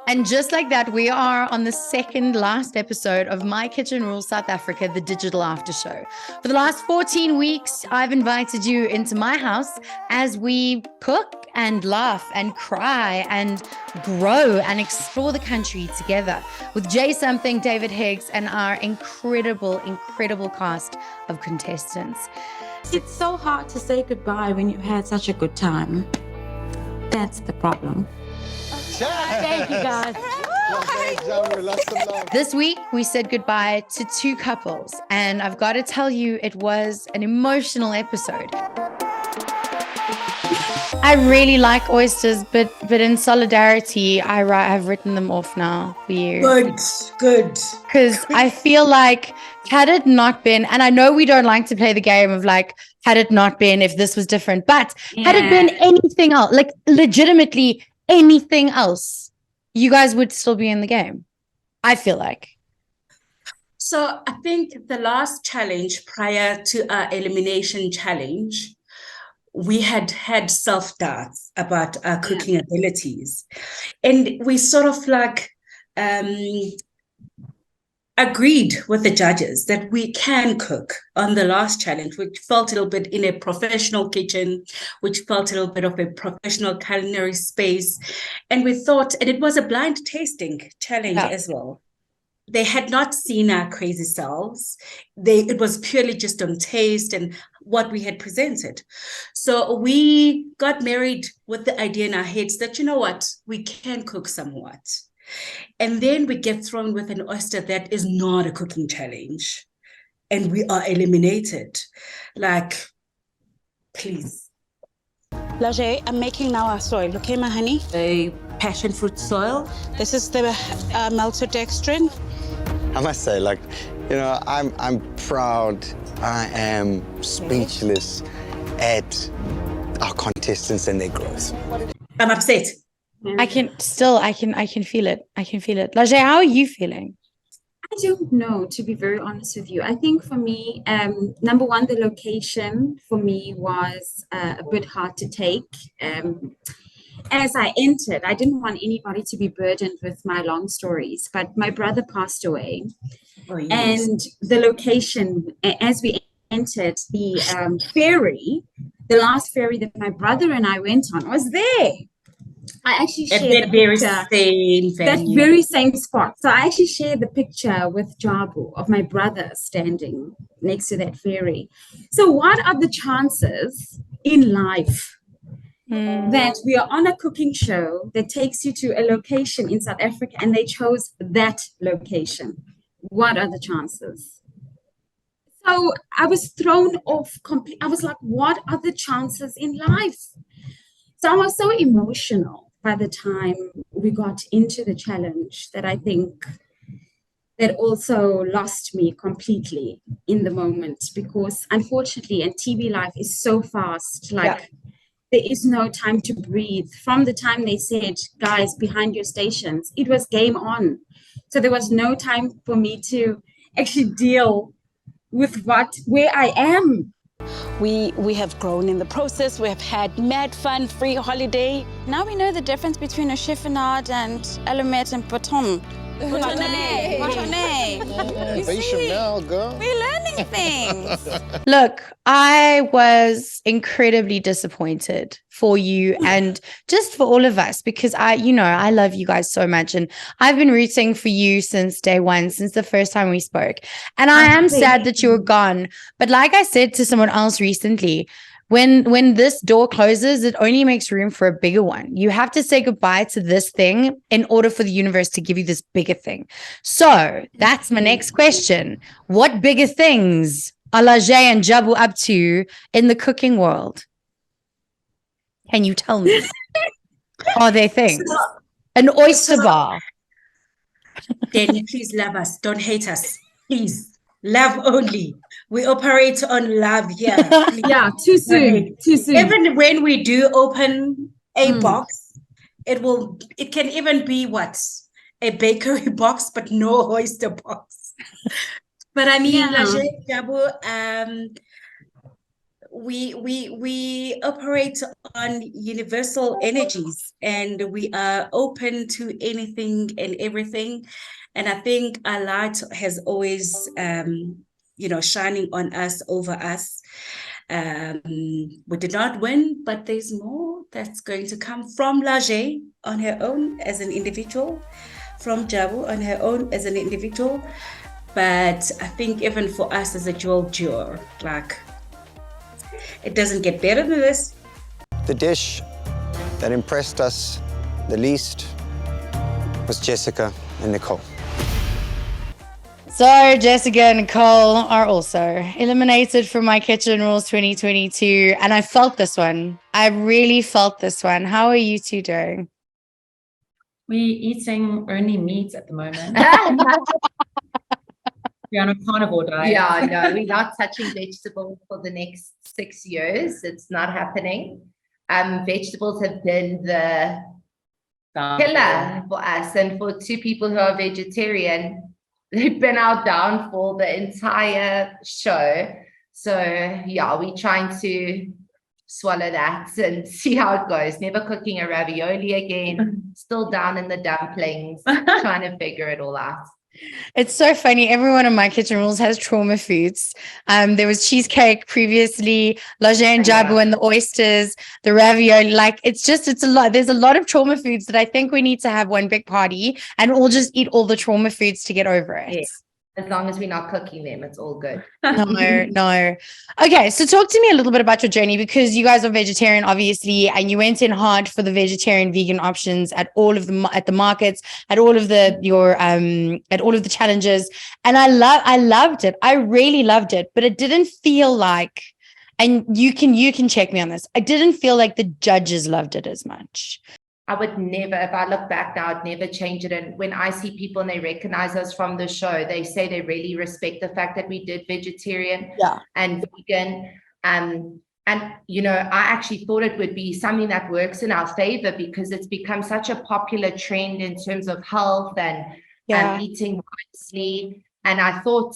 And just like that, we are on the second last episode of My Kitchen Rules South Africa, the digital after show. For the last 14 weeks, I've invited you into my house as we cook and laugh and cry and grow and explore the country together with Jay Something, David Higgs, and our incredible, incredible cast of contestants. It's so hard to say goodbye when you've had such a good time. That's the problem. Thank you, guys. This week, we said goodbye to two couples, and I've got to tell you, it was an emotional episode. I really like oysters, but in solidarity, I've written them off now for you. Good. Because I feel like had it not been, and I know we don't like to play the game of like, had it not been if this was different, but had it been anything else, like legitimately anything else, you guys would still be in the game, I feel like. So I think the last challenge prior to our elimination challenge, we had self-doubts about our cooking abilities. And we sort of like agreed with the judges that we can cook on the last challenge, which felt a little bit in a professional kitchen, which felt a little bit of a professional culinary space. And we thought, and it was a blind tasting challenge as well. They had not seen our crazy selves. It was purely just on taste and what we had presented. So we got married with the idea in our heads that, you know what, we can cook somewhat. And then we get thrown with an oyster that is not a cooking challenge. And we are eliminated. Like, please. Lajay, I'm making now our soil, okay, my honey? The passion fruit soil. This is the maltodextrin. I must say, like, you know, I'm proud. I am speechless at our contestants and their growth. I'm upset. I can feel it. I can feel it. Lajay, how are you feeling? I don't know, to be very honest with you. I think for me, number one, the location for me was a bit hard to take. As I entered, I didn't want anybody to be burdened with my long stories, but my brother passed away. Oh, yes. And the location, as we entered the ferry, the last ferry that my brother and I went on was there. I actually shared that very same venue. That very same spot. So I actually shared the picture with Jabu of my brother standing next to that ferry. So what are the chances in life that we are on a cooking show that takes you to a location in South Africa and they chose that location? What are the chances? So I was thrown off completely. I was like, what are the chances in life? So I was so emotional by the time we got into the challenge that I think that also lost me completely in the moment, because unfortunately, and TV life is so fast, like there is no time to breathe. From the time they said, guys, behind your stations, it was game on. So there was no time for me to actually deal with where I am. We have grown in the process. We have had mad fun, free holiday. Now we know the difference between a chiffonade and Alamet and Potom. Botone. Now, girl. We're learning things. Look, I was incredibly disappointed for you and just for all of us, because I love you guys so much. And I've been rooting for you since day one, since the first time we spoke. And I am sad that you were gone. But like I said to someone else recently, when this door closes, it only makes room for a bigger one. You have to say goodbye to this thing in order for the universe to give you this bigger thing. So that's my next question. What bigger things are Lajay and Jabu up to in the cooking world? Can you tell me? Are there things? An oyster bar. Danny, please love us. Don't hate us. Please. Love only. We operate on love here. Yeah, too soon. Even when we do open a box, it can even be a bakery box, but no oyster box. But I mean, Lajay, Jabu, we operate on universal energies, and we are open to anything and everything. And I think our light has always shining on us, over us. We did not win, but there's more that's going to come from Lage on her own as an individual, from Jabu on her own as an individual. But I think even for us as a duo, like, it doesn't get better than this. The dish that impressed us the least was Jessica and Nicole. So Jessica and Nicole are also eliminated from My Kitchen Rules 2022. And I felt this one. I really felt this one. How are you two doing? We're eating only meat at the moment. We're on a carnivore diet. Yeah, no, we're not touching vegetables for the next 6 years. It's not happening. Vegetables have been the killer for us. And for two people who are vegetarian, they've been our downfall the entire show. So yeah, we're trying to swallow that and see how it goes. Never cooking a ravioli again. Still down in the dumplings, trying to figure it all out. It's so funny. Everyone in My Kitchen Rules has trauma foods. There was cheesecake previously, Lage and Jabu and the oysters, the ravioli. Like, it's a lot. There's a lot of trauma foods that I think we need to have one big party and all just eat all the trauma foods to get over it. Yeah. As long as we're not cooking them, it's all good. No. Okay, so talk to me a little bit about your journey, because you guys are vegetarian, obviously, and you went in hard for the vegetarian vegan options at all of the markets, at all of the challenges, and I loved it. I really loved it, but it didn't feel like, and you can check me on this, I didn't feel like the judges loved it as much. I would never, if I look back now, I'd never change it. And when I see people and they recognize us from the show, they say they really respect the fact that we did vegetarian and vegan. And, you know, I actually thought it would be something that works in our favor, because it's become such a popular trend in terms of health and eating wisely. And I thought,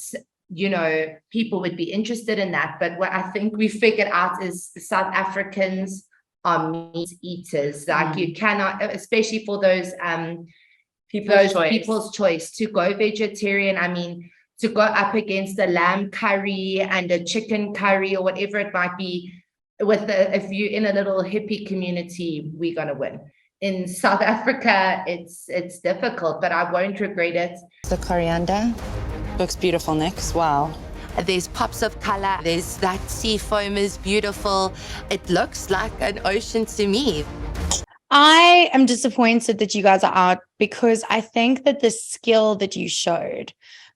you know, people would be interested in that. But what I think we figured out is South Africans are meat eaters. Like, you cannot, especially for those people's choice to go vegetarian. I mean, to go up against a lamb curry and a chicken curry or whatever it might be, if you're in a little hippie community, we're gonna win. In South Africa, it's difficult, but I won't regret it. The coriander looks beautiful, Nix. Wow. There's pops of color. There's that sea foam is beautiful. It looks like an ocean to me. I am disappointed that you guys are out, because I think that the skill that you showed,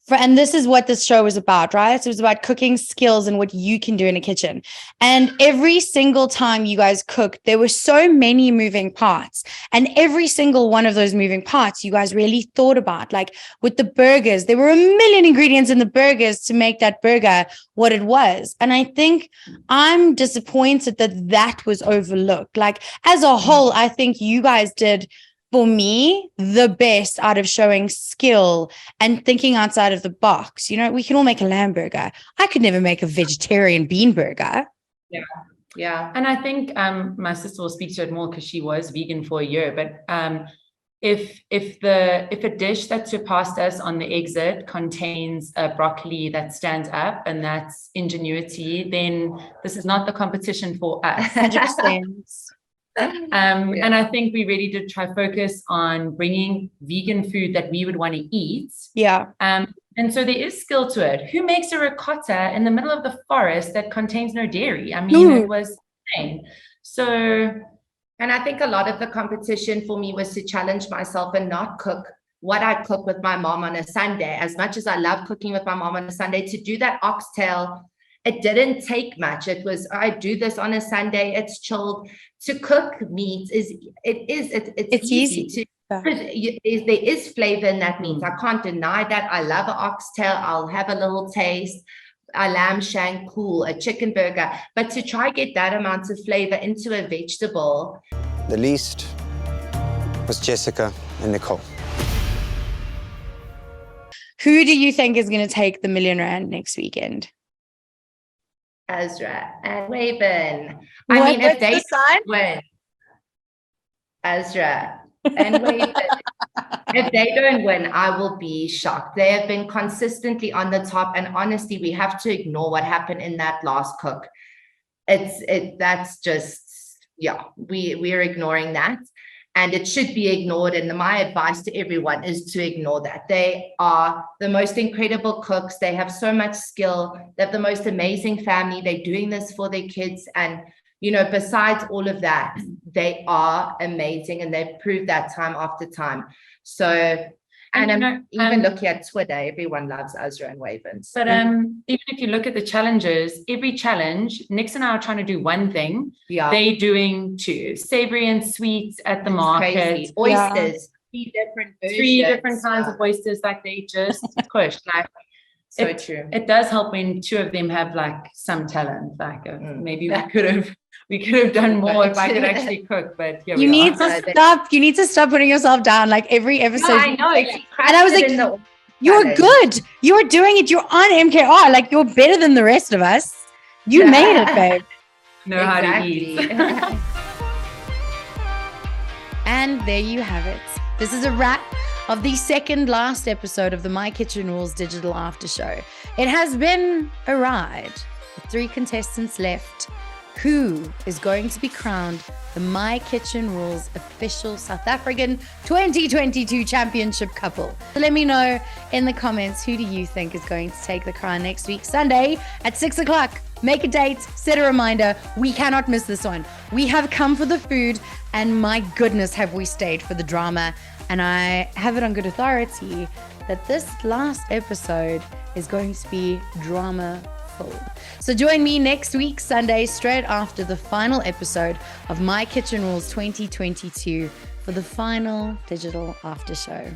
and this is what this show was about, right? It was about cooking skills and what you can do in a kitchen. And every single time you guys cooked, there were so many moving parts. And every single one of those moving parts, you guys really thought about. Like with the burgers, there were a million ingredients in the burgers to make that burger what it was. And I think I'm disappointed that that was overlooked. Like, as a whole, I think you guys did, for me, the best out of showing skill and thinking outside of the box. You know, we can all make a lamb burger. I could never make a vegetarian bean burger. Yeah. And I think my sister will speak to it more because she was vegan for a year. But if a dish that surpassed us on the exit contains a broccoli that stands up and that's ingenuity, then this is not the competition for us. 100%. And I think we really did try focus on bringing vegan food that we would want to eat. Yeah. And so there is skill to it. Who makes a ricotta in the middle of the forest that contains no dairy? I mean, it was insane. So, and I think a lot of the competition for me was to challenge myself and not cook what I cook with my mom on a Sunday. As much as I love cooking with my mom on a Sunday, to do that oxtail, it didn't take much. It was, I do this on a Sunday, it's chilled. To cook meat it's easy. There is flavor in that meat. I can't deny that. I love an oxtail. I'll have a little taste. A lamb shank, cool, a chicken burger. But to try get that amount of flavor into a vegetable. The least was Jessica and Nicole. Who do you think is going to take the R1 million next weekend? Azra and Waven. What's the sign? Win, Azra and Waven. If they don't win, I will be shocked. They have been consistently on the top, and honestly, we have to ignore what happened in that last cook. That's just, yeah, we're ignoring that, and it should be ignored. And my advice to everyone is to ignore that. They are the most incredible cooks. They have so much skill. They have the most amazing family. They're doing this for their kids, and besides all of that, they are amazing, and they've proved that time after time. So, and even looking at Twitter, everyone loves Azra and Waven. But even if you look at the challenges, every challenge, Nix and I are trying to do one thing. Yeah. They're doing two, savory and sweets at the market. Crazy. Oysters, three different kinds of oysters. Like they just push. Like so true. It does help when two of them have like some talent. Like maybe we could have done more if I could actually cook, but you need to stop putting yourself down like every episode. No, I know. And I was like, you're good. You're doing it. You're on MKR. Like you're better than the rest of us. You made it, babe. Know how to eat. And there you have it. This is a wrap of the second last episode of the My Kitchen Rules Digital After Show. It has been a ride with 3 contestants left. Who is going to be crowned the My Kitchen Rules official South African 2022 championship couple? So let me know in the comments, who do you think is going to take the crown next week, Sunday at 6 o'clock? Make a date, set a reminder. We cannot miss this one. We have come for the food, and my goodness, have we stayed for the drama. And I have it on good authority that this last episode is going to be drama full. So join me next week, Sunday, straight after the final episode of My Kitchen Rules 2022 for the final digital after show.